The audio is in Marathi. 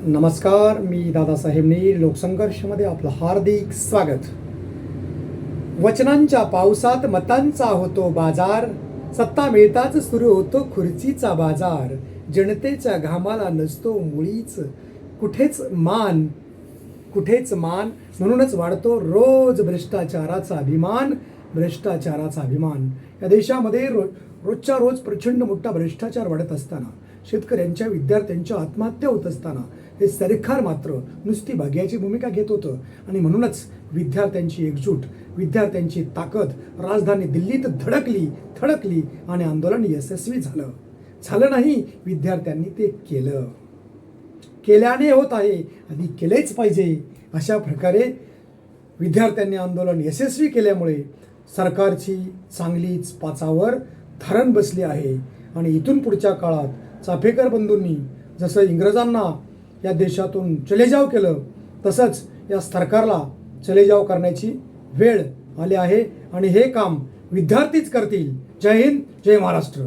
नमस्कार, मी दादासाहेब नीर. लोकसंघर्षमध्ये आपलं हार्दिक स्वागत. वचनांच्या पावसात मतांचा होतो बाजार, सत्ता मिळताच सुरू होतो खुर्चीचा बाजार. जनतेच्या घामाला नसतो मुळीच कुठेच मान, कुठेच मान. म्हणूनच वाढतो रोज भ्रष्टाचाराचा अभिमान, भ्रष्टाचाराचा अभिमान. या देशामध्ये रोजच्या रोज प्रचंड मोठा भ्रष्टाचार वाढत असताना, शेतकऱ्यांच्या विद्यार्थ्यांच्या आत्महत्या होत असताना हे सरकार मात्र नुसती भाग्याची भूमिका घेत होतं. आणि म्हणूनच विद्यार्थ्यांची एकजूट, विद्यार्थ्यांची ताकद राजधानी दिल्लीत थडकली आणि आंदोलन यशस्वी झालं नाही. विद्यार्थ्यांनी ते केल्याने होत आहे, आधी केलेच पाहिजे. अशा प्रकारे विद्यार्थ्यांनी आंदोलन यशस्वी केल्यामुळे सरकारची चांगलीच पाचावर धरण बसली आहे. आणि इथून पुढच्या काळात चाफेकर बंधूंनी जसं इंग्रजांना या देशातून चलेजाव केलं, तसंच या सरकारला चलेजाव करण्याची वेळ आली आहे. आणि हे काम विद्यार्थीच करतील. जय हिंद, जय महाराष्ट्र.